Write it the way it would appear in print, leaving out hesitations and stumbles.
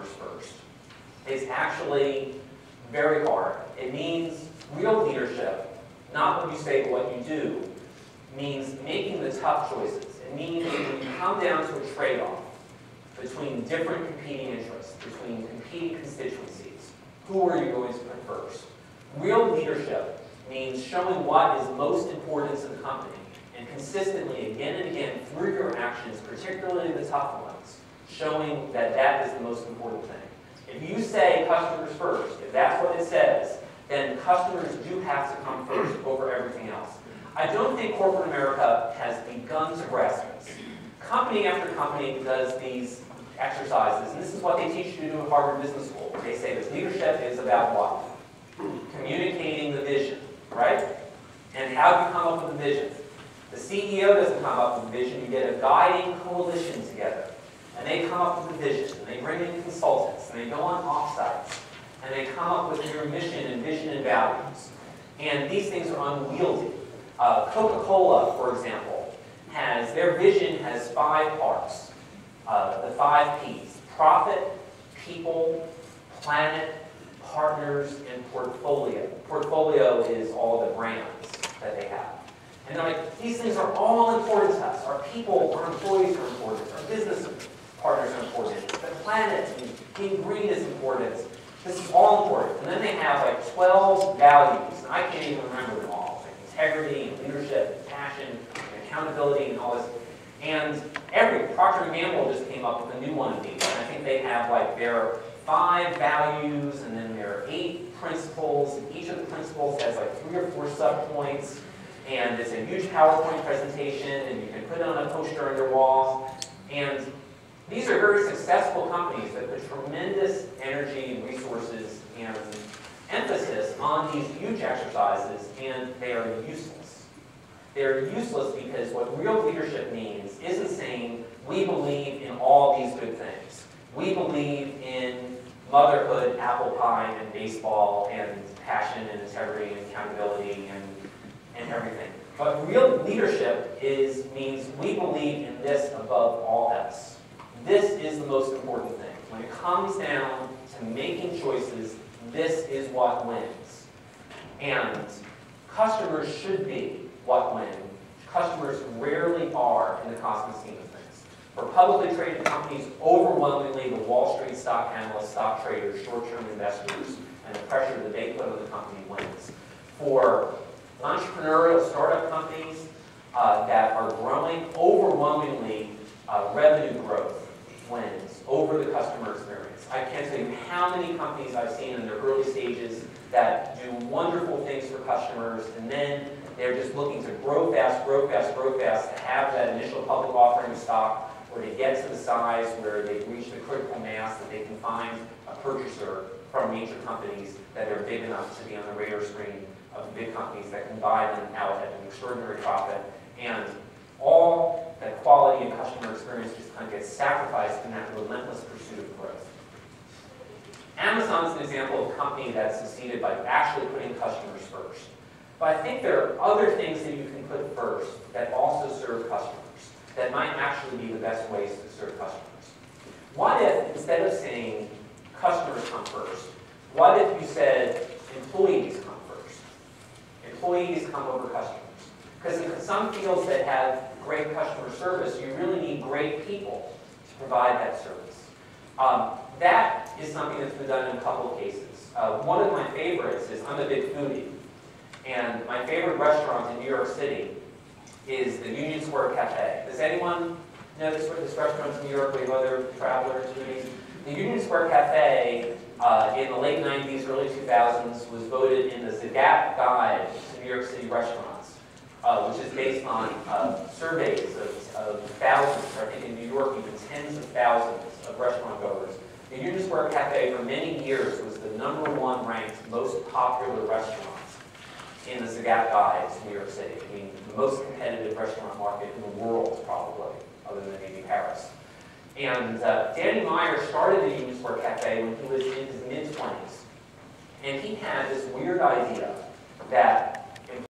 customers first. It's actually very hard. It means real leadership, not what you say but what you do, means making the tough choices. It means when you come down to a trade-off between different competing interests, between competing constituencies, who are you going to put first? Real leadership means showing what is most important to the company and consistently, again and again, through your actions, particularly the tough ones, showing that that is the most important thing. If you say customers first, if that's what it says, then customers do have to come first over everything else. I don't think corporate America has begun to grasp this. Company after company does these exercises, and this is what they teach you to do at Harvard Business School. They say that leadership is about what? Communicating the vision, right? And how do you come up with the vision? The CEO doesn't come up with the vision. You get a guiding coalition together, and they come up with the vision, and they bring in consultants, and they go on offsites, and they come up with your mission and vision and values. And these things are unwieldy. Coca-Cola, for example, their vision has 5 parts. The 5 Ps: profit, people, planet, partners, and portfolio. Portfolio is all the brands that they have. And they're like, these things are all important to us. Our people, our employees are important. Our business partners are important. The planet and being green is important. This is all important. And then they have like 12 values, and I can't even remember them all. Like integrity, and leadership, and passion, and accountability, and all this. And Procter & Gamble just came up with a new one of these. And I think they have like their 5 values, and then there are 8 principles. And each of the principles has like 3 or 4 subpoints. And it's a huge PowerPoint presentation, and you can put it on a poster on your wall. And these are very successful companies that put tremendous energy and resources and emphasis on these huge exercises, and they are useless. They're useless because what real leadership means isn't saying, we believe in all these good things. We believe in motherhood, apple pie, and baseball, and passion, and integrity, and accountability, and everything. But real leadership means we believe in this above all else. This is the most important thing. When it comes down to making choices, this is what wins. And customers should be what win. Customers rarely are in the cosmic scheme of things. For publicly traded companies, overwhelmingly the Wall Street stock analysts, stock traders, short-term investors, and the pressure that they put on the company wins. For entrepreneurial startup companies that are growing, overwhelmingly revenue growth wins over the customer experience. I can't tell you how many companies I've seen in their early stages that do wonderful things for customers, and then they're just looking to grow fast, grow fast, grow fast, to have that initial public offering of stock, or to get to the size where they've reached the critical mass that they can find a purchaser from major companies that are big enough to be on the radar screen of the big companies that can buy them out at an extraordinary profit. And all that quality and customer experience just kind of gets sacrificed in that relentless pursuit of growth. Amazon's an example of a company that succeeded by actually putting customers first. But I think there are other things that you can put first that also serve customers, that might actually be the best ways to serve customers. What if, instead of saying customers come first, what if you said employees come first? Employees come over customers. Because in some fields that have great customer service, you really need great people to provide that service. That is something that's been done in a couple of cases. One of my favorites is, I'm a big foodie, and my favorite restaurant in New York City is the Union Square Cafe. Does anyone know this restaurant in New York? We have other travelers, foodies. The Union Square Cafe in the late 90s, early 2000s was voted in the Zagat Guide to New York City restaurants, which is based on surveys of thousands, or I think in New York even tens of thousands of restaurant goers. The Union Square Cafe for many years was the #1 ranked most popular restaurant in the Zagat Guide to New York City. I mean, the most competitive restaurant market in the world, probably, other than maybe Paris. And Danny Meyer started the Union Square Cafe when he was in his mid-20s. And he had this weird idea that